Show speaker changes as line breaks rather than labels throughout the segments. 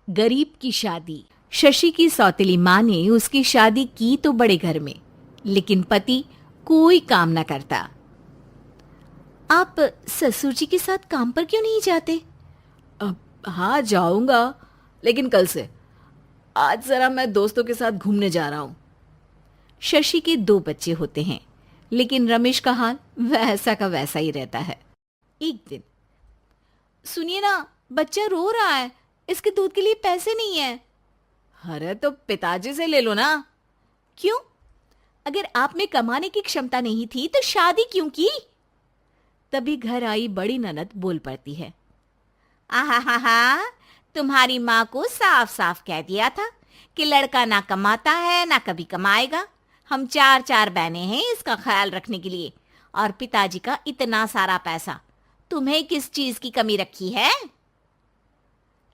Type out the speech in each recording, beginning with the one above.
गरीब की शादी। शशि की सौतेली माँ ने उसकी शादी की तो बड़े घर में, लेकिन पति कोई काम न करता। आप ससुर जी के साथ काम पर क्यों नहीं जाते?
अब हाँ जाऊंगा, लेकिन कल से। आज जरा मैं दोस्तों के साथ घूमने जा रहा हूँ।
शशि के 2 बच्चे होते हैं, लेकिन रमेश का हाल वैसा का वैसा ही रहता है। एक दिन, सुनिए ना, बच्चा रो रहा है, इसके दूध के लिए पैसे नहीं है।
अरे तो पिताजी से ले लो ना।
क्यों? अगर आप में कमाने की क्षमता नहीं थी तो शादी क्यों की? तभी घर आई बड़ी ननद बोल पड़ती है। आहा हा हा, तुम्हारी माँ को साफ साफ कह दिया था कि लड़का ना कमाता है ना कभी कमाएगा। हम 4 बहनें हैं इसका ख्याल रखने के लिए, और पिताजी का इतना सारा पैसा, तुम्हें किस चीज की कमी रखी है?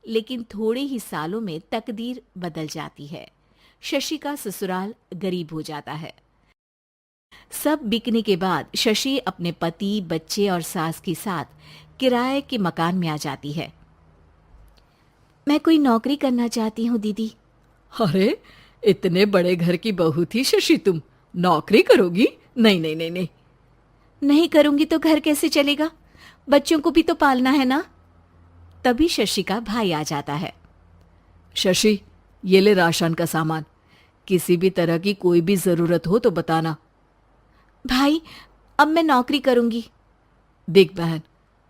लेकिन थोड़े ही सालों में तकदीर बदल जाती है। शशि का ससुराल गरीब हो जाता है। सब बिकने के बाद शशि अपने पति, बच्चे और सास के साथ किराए के मकान में आ जाती है। मैं कोई नौकरी करना चाहती हूँ दीदी।
अरे इतने बड़े घर की बहू थी शशि, तुम नौकरी करोगी? नहीं नहीं नहीं नहीं।
नहीं करूंगी तो घर कैसे चलेगा? बच्चों को भी तो पालना है ना। तभी शशि का भाई आ जाता है।
शशि, ये ले राशन का सामान। किसी भी तरह की कोई भी जरूरत हो तो बताना।
भाई, अब मैं नौकरी करूंगी।
देख बहन,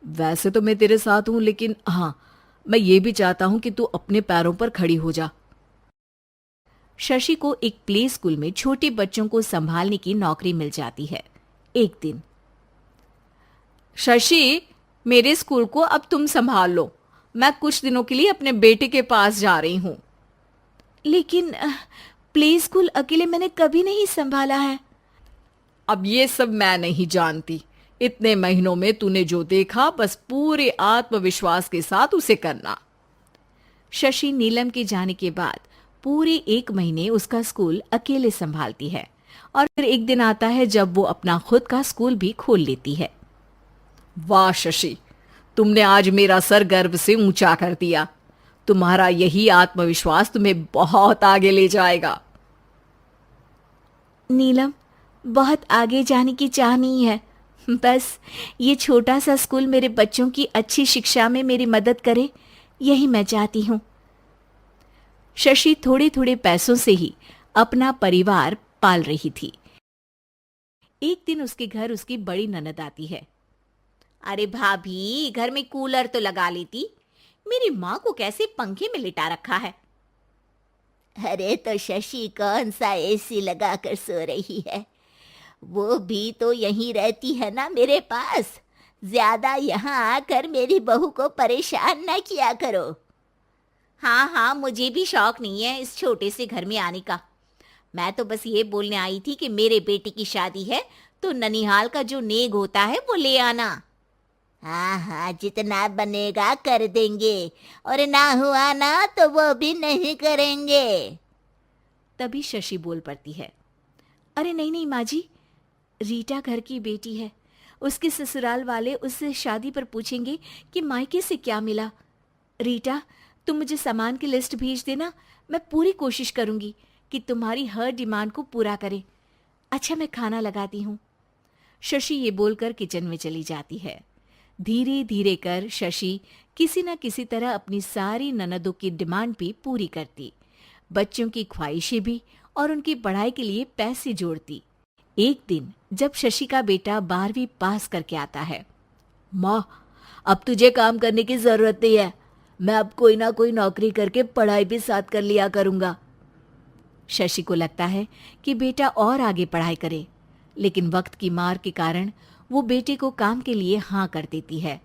वैसे तो मैं तेरे साथ हूं, लेकिन हाँ, मैं ये भी चाहता हूं कि तू अपने पैरों पर खड़ी हो जा।
शशि को एक प्ले स्कूल में छोटे बच्चों को संभालने की नौकरी मिल जाती है। एक दिन,
शशि, मेरे स्कूल को अब तुम संभाल लो। मैं कुछ दिनों के लिए अपने बेटे के पास जा रही हूं।
लेकिन प्ले स्कूल अकेले मैंने कभी नहीं संभाला है।
अब ये सब मैं नहीं जानती। इतने महीनों में तूने जो देखा, बस पूरे आत्मविश्वास के साथ उसे करना।
शशि नीलम के जाने के बाद पूरे 1 महीने उसका स्कूल अकेले संभालती है, और फिर एक दिन आता है जब वो अपना खुद का स्कूल भी खोल लेती है।
वाह शशि, तुमने आज मेरा सर गर्व से ऊंचा कर दिया। तुम्हारा यही आत्मविश्वास तुम्हें बहुत आगे ले जाएगा।
नीलम, बहुत आगे जाने की चाह नहीं है, बस ये छोटा सा स्कूल मेरे बच्चों की अच्छी शिक्षा में मेरी मदद करे, यही मैं चाहती हूँ। शशि थोड़े थोड़े पैसों से ही अपना परिवार पाल रही थी। एक दिन उसके घर उसकी बड़ी ननद आती है। अरे भाभी, घर में कूलर तो लगा लेती, मेरी माँ को कैसे पंखे में लिटा रखा है। अरे तो शशि कौन सा एसी लगा कर सो रही है? वो भी तो यहीं रहती है ना मेरे पास। ज्यादा यहाँ आकर मेरी बहू को परेशान ना किया करो। हाँ हाँ, मुझे भी शौक नहीं है इस छोटे से घर में आने का। मैं तो बस ये बोलने आई थी कि मेरे बेटे की शादी है तो ननिहाल का जो नेग होता है वो ले आना। हाँ हाँ, जितना बनेगा कर देंगे, और ना हुआ ना तो वो भी नहीं करेंगे। तभी शशि बोल पड़ती है। अरे नहीं नहीं माँ जी, रीटा घर की बेटी है, उसके ससुराल वाले उससे शादी पर पूछेंगे कि मायके से क्या मिला। रीटा, तुम मुझे सामान की लिस्ट भेज देना, मैं पूरी कोशिश करूंगी कि तुम्हारी हर डिमांड को पूरा करे। अच्छा, मैं खाना लगाती हूँ। शशि ये बोलकर किचन में चली जाती है। धीरे धीरे कर शशि किसी न किसी तरह अपनी सारी ननदों की डिमांड भी पूरी करती, बच्चों की ख्वाहिशें भी, और उनकी पढ़ाई के लिए पैसे जोड़ती। एक दिन जब शशि का बेटा 12वीं पास करके आता है।
माँ, अब तुझे काम करने की जरूरत नहीं है। मैं अब कोई ना कोई नौकरी करके पढ़ाई भी साथ कर लिया करूंगा।
शशि को लगता है कि बेटा और आगे पढ़ाई करे, लेकिन वक्त की मार के कारण वो बेटे को काम के लिए हाँ कर देती है।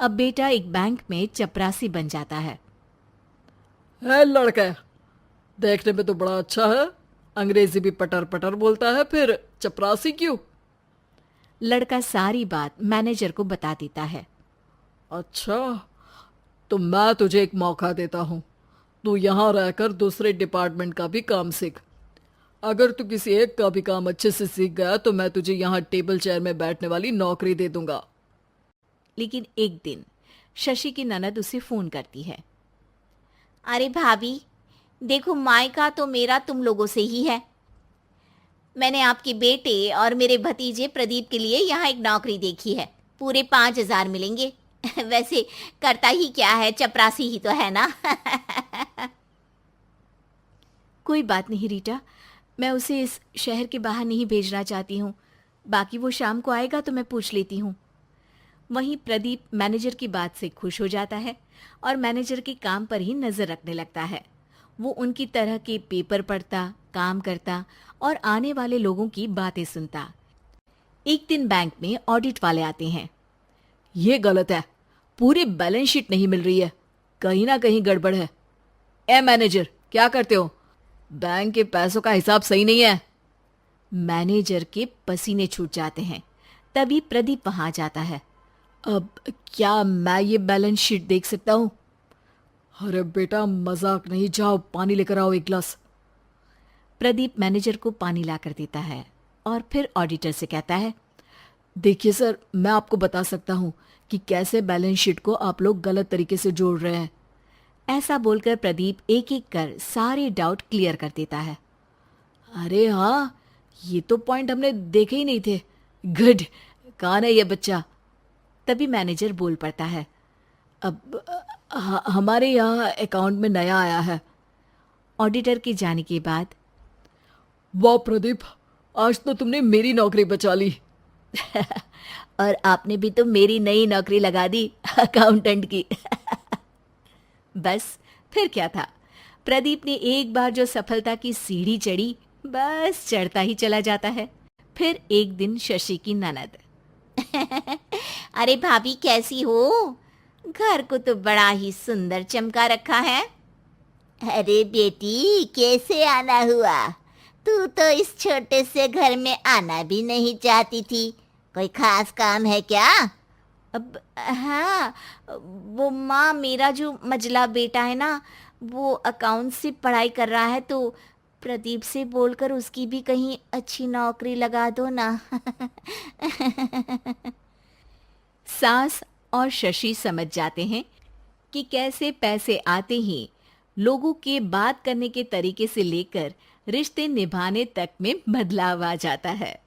अब बेटा एक बैंक में चपरासी बन जाता है।
लड़का देखने में तो बड़ा अच्छा है, अंग्रेजी भी पटर पटर बोलता है, फिर चपरासी क्यों?
लड़का सारी बात मैनेजर को बता देता है।
अच्छा, तो मैं तुझे एक मौका देता हूं। तू यहां रहकर दूसरे डिपार्टमेंट का भी काम सीख। अगर तू किसी एक का भी काम अच्छे से सीख गया तो मैं तुझे यहाँ टेबल चेयर में बैठने वाली नौकरी दे दूंगा।
लेकिन एक दिन शशि की ननद उसे फोन करती है। अरे भाभी, देखो मायका तो मेरा तुम लोगों से ही है। मैंने आपके बेटे और मेरे भतीजे प्रदीप के लिए यहाँ एक नौकरी देखी है, पूरे 5,000 मिलेंगे। वैसे करता ही क्या है, चपरासी ही तो है ना। कोई बात नहीं रीटा, मैं उसे इस शहर के बाहर नहीं भेजना चाहती हूँ। बाकी वो शाम को आएगा तो मैं पूछ लेती हूँ। वहीं प्रदीप मैनेजर की बात से खुश हो जाता है और मैनेजर के काम पर ही नजर रखने लगता है। वो उनकी तरह के पेपर पढ़ता, काम करता और आने वाले लोगों की बातें सुनता। एक दिन बैंक में ऑडिट वाले आते हैं।
ये गलत है, पूरी बैलेंस शीट नहीं मिल रही है, कहीं ना कहीं गड़बड़ है। ए मैनेजर, क्या करते हो? बैंक के पैसों का हिसाब सही नहीं है।
मैनेजर के पसीने छूट जाते हैं। तभी प्रदीप वहां जाता है।
अब क्या मैं ये बैलेंस शीट देख सकता हूँ? अरे बेटा, मजाक नहीं, जाओ पानी लेकर आओ एक गिलास।
प्रदीप मैनेजर को पानी लाकर देता है और फिर ऑडिटर से कहता है,
देखिए सर, मैं आपको बता सकता हूँ कि कैसे बैलेंस शीट को आप लोग गलत तरीके से जोड़ रहे हैं।
ऐसा बोलकर प्रदीप एक एक कर सारे डाउट क्लियर कर देता है।
अरे हाँ, ये तो पॉइंट हमने देखे ही नहीं थे। गुड, कौन है ये बच्चा?
तभी मैनेजर बोल पड़ता है,
अब हमारे यहाँ अकाउंट में नया आया है।
ऑडिटर के जाने के बाद,
वाह प्रदीप, आज तो तुमने मेरी नौकरी बचा ली।
और आपने भी तो मेरी नई नौकरी लगा दी, अकाउंटेंट की। बस फिर क्या था, प्रदीप ने एक बार जो सफलता की सीढ़ी चढ़ी, बस चढ़ता ही चला जाता है। फिर एक दिन शशि की ननद, अरे भाभी कैसी हो? घर को तो बड़ा ही सुंदर चमका रखा है।
अरे बेटी, कैसे आना हुआ? तू तो इस छोटे से घर में आना भी नहीं चाहती थी। कोई खास काम है क्या?
अब हाँ, वो माँ, मेरा जो मजला बेटा है ना, वो अकाउंट से पढ़ाई कर रहा है, तो प्रदीप से बोलकर उसकी भी कहीं अच्छी नौकरी लगा दो ना। सास और शशि समझ जाते हैं कि कैसे पैसे आते ही लोगों के बात करने के तरीके से लेकर रिश्ते निभाने तक में बदलाव आ जाता है।